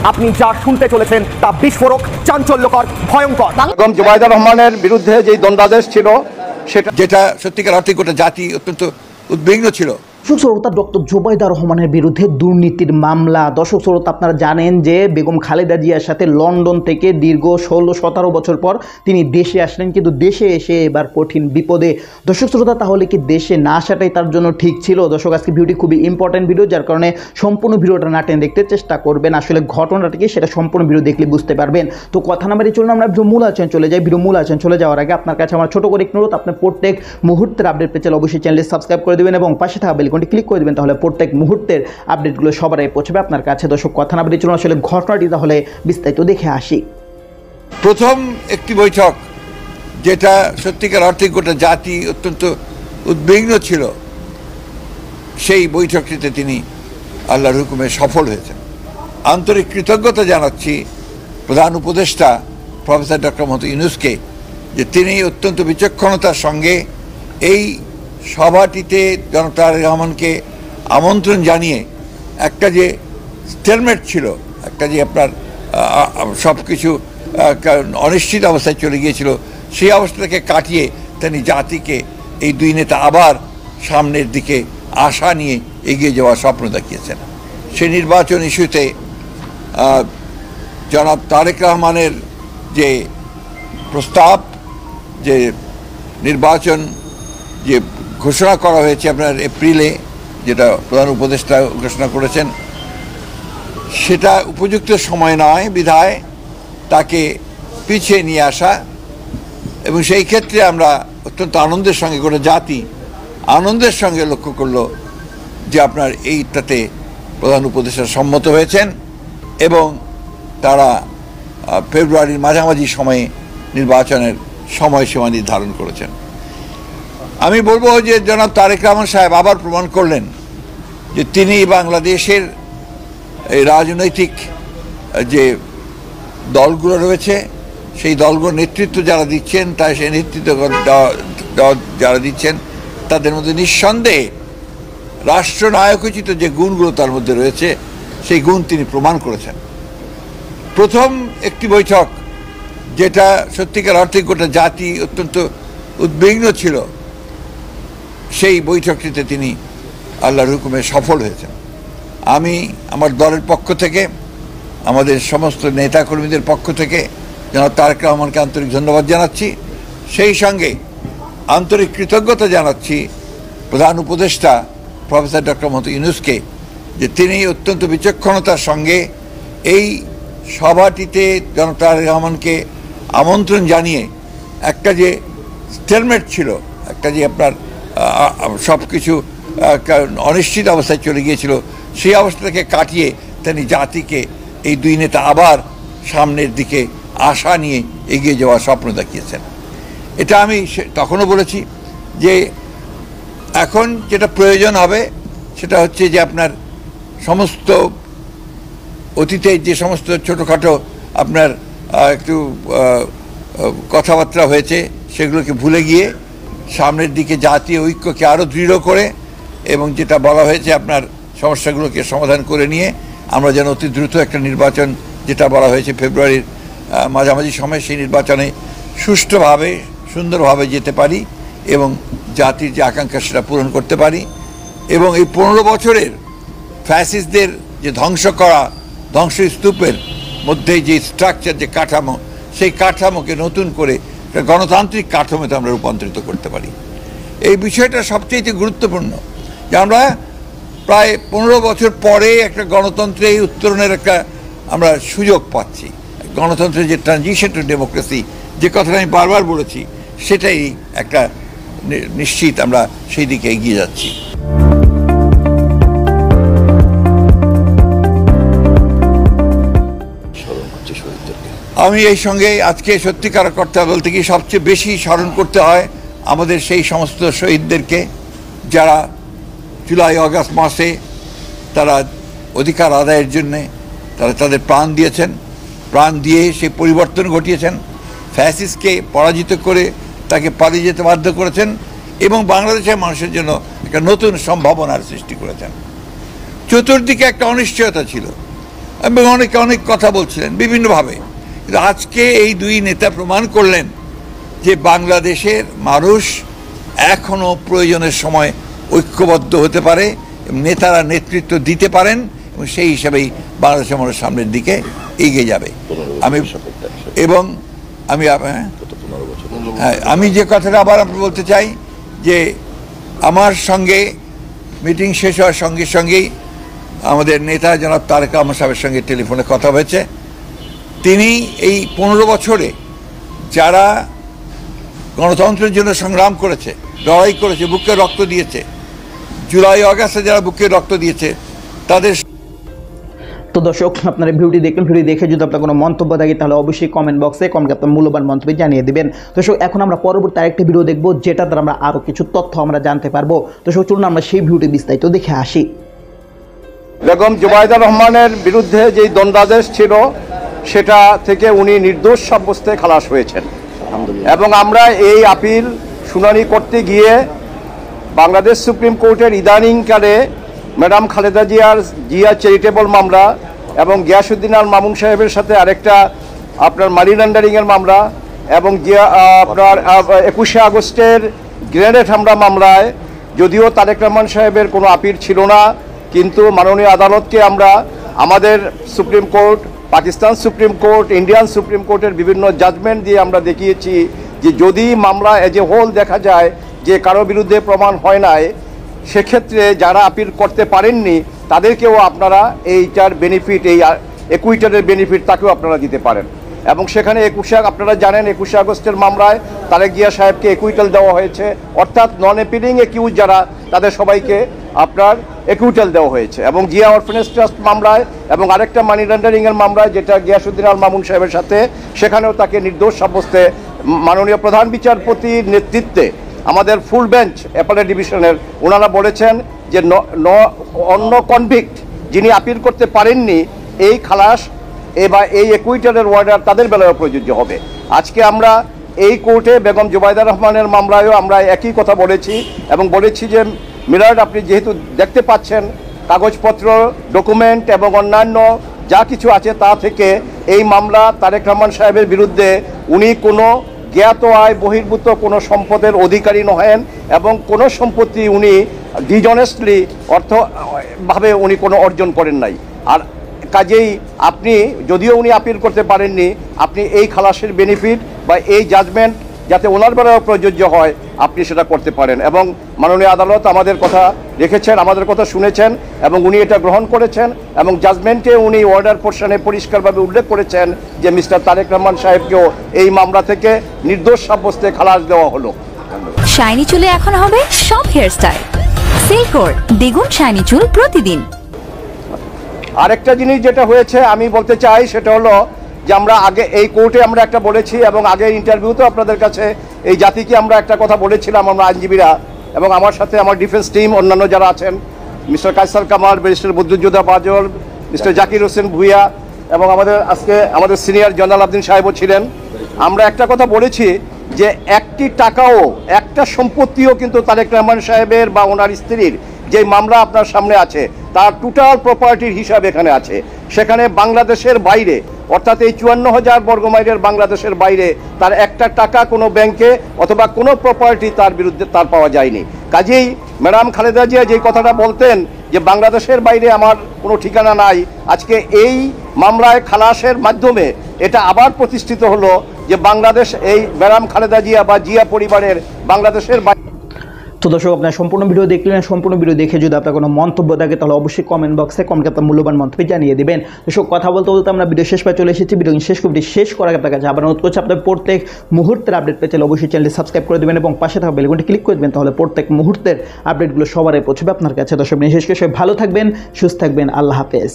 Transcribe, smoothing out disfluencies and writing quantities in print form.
আপনি যা শুনতে চলেছেন তা বিস্ফোরক, চাঞ্চল্যকর, ভয়ঙ্কর। বেগম জুবাইদা রহমানের বিরুদ্ধে যে দণ্ডাদেশ ছিল যেটা সত্যিকার অর্থে গোটা জাতি অত্যন্ত উদ্বিগ্ন ছিল। দর্শক শ্রোতা, ডক্টর জুবাইদা রহমানের বিরুদ্ধে দুর্নীতির মামলা। দর্শক শ্রোতা, আপনারা জানেন যে বেগম খালেদা জিয়ার সাথে লন্ডন থেকে দীর্ঘ 16-17 বছর পর তিনি দেশে আসলেন, কিন্তু দেশে এসে এবার কঠিন বিপদে। দর্শক শ্রোতা, তাহলে কি দেশে না আসাটাই তার জন্য ঠিক ছিল? দর্শক, আজকে ভিডিওটি খুবই ইম্পর্টেন্ট ভিডিও, যার কারণে সম্পূর্ণ ভিডিওটা না টেনে দেখতে চেষ্টা করবেন। আসলে ঘটনাটা কি সেটা সম্পূর্ণ ভিডিও দেখলে বুঝতে পারবেন। তো কথা না বাড়িয়ে চলুন আমরা মূল আলোচনায় চলে যাই। ভিডিও মূল আলোচনায় চলে যাওয়ার আগে আপনার কাছে আমার ছোট করে একটু অনুরোধ, আপনার প্রত্যেক মুহূর্তের আপডেট পেতে চাইলে অবশ্যই চ্যানেলটি সাবস্ক্রাইব করে দেবেন এবং পাশে থাকা বেল আইকনটি ক্লিক করে দেবেন, তাহলে প্রত্যেক মুহূর্তের আপডেটগুলো সবার আগে পৌঁছবে আপনার কাছে। দর্শক, কথা না বাড়িয়ে চলুন আসলে ঘটনাটি তাহলে বিস্তারিত দেখে আসি। প্রথম একটি বৈঠক যেটা সত্যিকার অর্থে গোটা জাতি অত্যন্ত উদ্বিগ্ন ছিল, সেই বৈঠকটিতে তিনি আল্লাহর হুকুমে সফল হয়েছেন। আন্তরিক কৃতজ্ঞতা জানাচ্ছি প্রধান উপদেষ্টা প্রফেসর ডক্টর মোহাম্মদ ইউনূসকে, যে তিনি অত্যন্ত বিচক্ষণতার সঙ্গে এই সভাটিতে জনাব তারেক রহমানকে আমন্ত্রণ জানিয়ে একটা যে স্টেলমেট ছিল, একটা যে আপনার সব কিছু অনিশ্চিত অবস্থায় চলে গিয়েছিল, সেই অবস্থাটাকে কাটিয়ে তিনি জাতিকে এই দুই নেতা আবার সামনের দিকে আশা নিয়ে এগিয়ে যাওয়ার স্বপ্ন দেখিয়েছেন। সেই নির্বাচন ইস্যুতে জনাব তারেক রহমানের যে প্রস্তাব, যে নির্বাচন যে ঘোষণা করা হয়েছে আপনার এপ্রিলে, যেটা প্রধান উপদেষ্টা ঘোষণা করেছেন, সেটা উপযুক্ত সময় নয় বিধায় তাকে পিছিয়ে নিয়ে আসা, এবং সেই ক্ষেত্রে আমরা অত্যন্ত আনন্দের সঙ্গে, গোটা জাতি আনন্দের সঙ্গে লক্ষ্য করল যে আপনার এইটাতে প্রধান উপদেষ্টা সম্মত হয়েছেন এবং তারা ফেব্রুয়ারির মাঝামাঝি সময়ে নির্বাচনের সময়সীমা নির্ধারণ করেছেন। আমি বলবো যে জনাব তারেক রহমান সাহেব আবার প্রমাণ করলেন যে তিনি বাংলাদেশের এই রাজনৈতিক যে দলগুলো রয়েছে, সেই দলগুলোর নেতৃত্ব যারা দিচ্ছেন, তাই সেই নেতৃত্ব যারা দিচ্ছেন তাদের মধ্যে নিঃসন্দেহে রাষ্ট্রনায়কোচিত যে গুণগুলো তার মধ্যে রয়েছে, সেই গুণ তিনি প্রমাণ করেছেন। প্রথম একটি বৈঠক যেটা সত্যিকার অর্থে গোটা জাতি অত্যন্ত উদ্বিগ্ন ছিল, সেই বৈঠকটিতে তিনি আল্লাহর হুকুমে সফল হয়েছেন। আমি আমার দলের পক্ষ থেকে, আমাদের সমস্ত নেতাকর্মীদের পক্ষ থেকে জনাব তারেক রহমানকে আন্তরিক ধন্যবাদ জানাচ্ছি। সেই সঙ্গে আন্তরিক কৃতজ্ঞতা জানাচ্ছি প্রধান উপদেষ্টা প্রফেসর ডক্টর মোহাম্মদ ইউনূসকে, যে তিনি অত্যন্ত বিচক্ষণতার সঙ্গে এই সভাটিতে জনাব তারেক রহমানকে আমন্ত্রণ জানিয়ে একটা যে স্টেলমেট ছিল, একটা যে আপনার সব কিছু অনিশ্চিত অবস্থায় চলে গিয়েছিল, সেই অবস্থাটাকে কাটিয়ে তিনি জাতিকে এই দুই নেতা আবার সামনের দিকে আশা নিয়ে এগিয়ে যাওয়ার স্বপ্ন দেখিয়েছেন। এটা আমি তখনও বলেছি যে এখন যেটা প্রয়োজন হবে সেটা হচ্ছে যে আপনার সমস্ত অতীতে যে সমস্ত ছোটোখাটো আপনার একটু কথাবার্তা হয়েছে, সেগুলোকে ভুলে গিয়ে সামনের দিকে জাতীয় ঐক্যকে আরও দৃঢ় করে, এবং যেটা বলা হয়েছে আপনার সমস্যাগুলোকে সমাধান করে নিয়ে আমরা যেন অতি দ্রুত একটা নির্বাচন, যেটা বলা হয়েছে ফেব্রুয়ারির মাঝামাঝি সময়, সেই নির্বাচনে সুষ্ঠুভাবে সুন্দরভাবে যেতে পারি এবং জাতির যে আকাঙ্ক্ষা সেটা পূরণ করতে পারি, এবং এই 15 বছরের ফ্যাসিস্টদের যে ধ্বংস করা ধ্বংসস্তূপের মধ্যে যে স্ট্রাকচার, যে কাঠামো, সেই কাঠামোকে নতুন করে গণতান্ত্রিক কাঠামোতে আমরা রূপান্তরিত করতে পারি। এই বিষয়টা সবচেয়ে গুরুত্বপূর্ণ যে আমরা প্রায় 15 বছর পরে একটা গণতন্ত্রে উত্তরণের একটা আমরা সুযোগ পাচ্ছি। গণতন্ত্রের যে ট্রানজিশন টু ডেমোক্রেসি, যে কথাটা আমি বারবার বলেছি, সেটাই একটা নিশ্চিত আমরা সেই দিকে এগিয়ে যাচ্ছি। আমি এই সঙ্গে আজকে সত্যিকার করতে বলতে কি সবচেয়ে বেশি স্মরণ করতে হয় আমাদের সেই সমস্ত শহীদদেরকে, যারা জুলাই আগস্ট মাসে তারা অধিকার আদায়ের জন্যে তারা তাদের প্রাণ দিয়েছেন, প্রাণ দিয়ে সেই পরিবর্তন ঘটিয়েছেন, ফ্যাসিস্টকে পরাজিত করে তাকে পালিয়ে যেতে বাধ্য করেছেন, এবং বাংলাদেশের মানুষের জন্য একটা নতুন সম্ভাবনার সৃষ্টি করেছেন। চতুর্দিকে একটা অনিশ্চয়তা ছিল এবং অনেকে অনেক কথা বলছিলেন বিভিন্নভাবে, কিন্তু আজকে এই দুই নেতা প্রমাণ করলেন যে বাংলাদেশের মানুষ এখনও প্রয়োজনের সময় ঐক্যবদ্ধ হতে পারে এবং নেতারা নেতৃত্ব দিতে পারেন এবং সেই হিসাবেই বাংলাদেশের মানুষ সামনের দিকে এগিয়ে যাবে। আমি যে কথাটা আবার বলতে চাই যে আমার সঙ্গে মিটিং শেষ হওয়ার সঙ্গে সঙ্গেই আমাদের নেতা জনাব তারেক রহমান সাহেবের সঙ্গে টেলিফোনে কথা হয়েছে। তিনি এই 15 বছরে যারা গণতন্ত্রের জন্য সংগ্রাম করেছে, লড়াই করেছে, বুকে রক্ত দিয়েছে, জুলাই আগস্টে যারা বুকে রক্ত দিয়েছে তাদের। তো দর্শক, আপনারা ভিডিওটি দেখলেন, ভিডিও দেখে যদি আপনার কোনো মন্তব্য থাকে তাহলে অবশ্যই কমেন্ট বক্সে আপনার মূল্যবান মন্তব্য জানিয়ে দেবেন। দর্শক, এখন আমরা পরবর্তী আরেকটা ভিডিও দেখবো যেটা দ্বারা আমরা আরও কিছু তথ্য আমরা জানতে পারবো। দর্শক, চলুন আমরা সেই ভিডিওটি বিস্তারিত দেখে আসি। বেগম জুবাইদা রহমানের বিরুদ্ধে যেই দণ্ডাদেশ ছিল সেটা থেকে উনি নির্দোষ সাব্যস্তে খালাস হয়েছেন এবং আমরা এই আপিল শুনানি করতে গিয়ে বাংলাদেশ সুপ্রিম কোর্টের ইদানিংকালে ম্যাডাম খালেদা জিয়া চ্যারিটেবল মামলা এবং গিয়াসউদ্দিন আল মামুন সাহেবের সাথে আরেকটা আপনার মানি লন্ডারিংয়ের মামলা এবং আপনার 21শে আগস্টের গ্রেনেড হামলা মামলায় যদিও তারেক রহমান সাহেবের কোনো আপিল ছিল না, কিন্তু মাননীয় আদালতকে আমরা আমাদের supreme court, Pakistan supreme court, Indian supreme কোর্টের বিভিন্ন জাজমেন্ট দিয়ে আমরা দেখিয়েছি যে যদি মামলা এজ এ হোল দেখা যায় যে কারো বিরুদ্ধে প্রমাণ হয় নাই, সেক্ষেত্রে যারা আপিল করতে পারেননি তাদেরকেও আপনারা এইটার বেনিফিট, এই একুইটারের বেনিফিট তাকেও আপনারা দিতে পারেন। এবং সেখানে আপনারা জানেন 21শে আগস্টের মামলায় তারেক জিয়া সাহেবকে একুইটাল দেওয়া হয়েছে, অর্থাৎ নন অ্যাপিলিং একিউজ যারা তাদের সবাইকে আপনার একুইটাল দেওয়া হয়েছে। এবং জিয়া অরফেনেজ ট্রাস্ট মামলায় এবং আরেকটা মানি লন্ডারিংয়ের মামলায় যেটা গিয়াসউদ্দিন আল মামুন সাহেবের সাথে, সেখানেও তাকে নির্দোষ সাব্যস্তে মাননীয় প্রধান বিচারপতির নেতৃত্বে আমাদের ফুল বেঞ্চ অ্যাপেলেট ডিভিশনের ওনারা বলেছেন যে অন্য কনভিক্ট যিনি আপিল করতে পারেননি এই খালাস এবার এই একুইটারের ওয়ার্ডার তাদের বেলায়ও প্রযোজ্য হবে। আজকে আমরা এই কোর্টে বেগম জুবাইদা রহমানের মামলায়ও আমরা একই কথা বলেছি এবং বলেছি যে মিলার্ড, আপনি যেহেতু দেখতে পাচ্ছেন কাগজপত্র, ডকুমেন্ট এবং অন্যান্য যা কিছু আছে তা থেকে এই মামলা তারেক রহমান সাহেবের বিরুদ্ধে উনি কোনো জ্ঞাত আয় বহির্ভূত কোনো সম্পদের অধিকারী নহেন এবং কোনো সম্পত্তি উনি ডিজনেস্টলি অর্থভাবে উনি কোনো অর্জন করেন নাই। আর কাজেই আপনি যদিও উনি আপিল করতে পারেননি, আপনি এই খালাসের বেনিফিট বা এই জাজমেন্ট যাতে ওনার বেলাও প্রযোজ্য হয় আপনি সেটা করতে পারেন। এবং মাননীয় আদালত আমাদের কথা রেখেছেন, আমাদের কথা শুনেছেন এবং উনি এটা গ্রহণ করেছেন এবং জাজমেন্টে উনি অর্ডার পোর্শনে পরিষ্কারভাবে উল্লেখ করেছেন যে মিস্টার তারেক রহমান সাহেবকেও এই মামলা থেকে নির্দোষ সাব্যস্তে খালাস দেওয়া হলো। শাইনি চুলে এখন হবে সব হেয়ারস্টাইল, সিল্কোর দ্বিগুণ শাইনি চুল প্রতিদিন। আরেকটা জিনিস যেটা হয়েছে আমি বলতে চাই সেটা হলো যে আমরা আগে এই কোর্টে আমরা একটা বলেছি এবং আগের ইন্টারভিউতেও আপনাদের কাছে এই জাতিকে আমরা একটা কথা বলেছিলাম, আমরা আইনজীবীরা এবং আমার সাথে আমার ডিফেন্স টিম অন্যান্য যারা আছেন, mister Kaiser Kamal, barrister Badruzzoda Bazal, mister Zakir Hossain Bhuiyan এবং আমাদের সিনিয়র জয়নাল আবদিন সাহেবও ছিলেন। আমরা একটা কথা বলেছি যে একটি টাকাও, একটা সম্পত্তিও কিন্তু তারেক রহমান সাহেবের বা ওনার স্ত্রীর যে মামলা আপনার সামনে আছে তার টোটাল প্রপার্টির হিসাব এখানে আছে। সেখানে বাংলাদেশের বাইরে অর্থাৎ এই 54,000 বর্গমাইলের বাংলাদেশের বাইরে তার একটা টাকা কোনো ব্যাংকে অথবা কোনো প্রপার্টি তার বিরুদ্ধে তার পাওয়া যায়নি। কাজেই ম্যাডাম খালেদা জিয়া যে কথাটা বলতেন যে বাংলাদেশের বাইরে আমার কোনো ঠিকানা নাই, আজকে এই মামলায় খালাসের মাধ্যমে এটা আবার প্রতিষ্ঠিত হলো যে বাংলাদেশ এই ম্যাডাম খালেদা জিয়া বা জিয়া পরিবারের বাংলাদেশের বাইরে। তো দর্শক, আপনার সম্পূর্ণ ভিডিও দেখলেন, সম্পূর্ণ ভিডিও দেখে যদি আপনার কোনো মন্তব্য থাকে তাহলে অবশ্যই কমেন্ট বক্সে আপনার মূল্যবান মন্তব্য জানিয়ে দেবেন। দর্শক, কথা বলতে বলতে আমরা ভিডিও শেষ পায়ে চলে এসেছি। ভিডিও শেষ করার আপনার কাছে আবার অনুরোধ করছি, আপনার প্রত্যেক মুহূর্তের আপডেট পেতে অবশ্যই চ্যানেলটি সাবস্ক্রাইব করে দেবেন এবং পাশে থাকা বেল আইকনটি ক্লিক করে দেবেন, তাহলে প্রত্যেক মুহূর্তের আপডেটগুলো সবারই পৌঁছবে আপনার কাছে। দর্শক, শেষ করে সবাই ভালো থাকবেন, সুস্থ থাকবেন, আল্লাহ হাফেজ।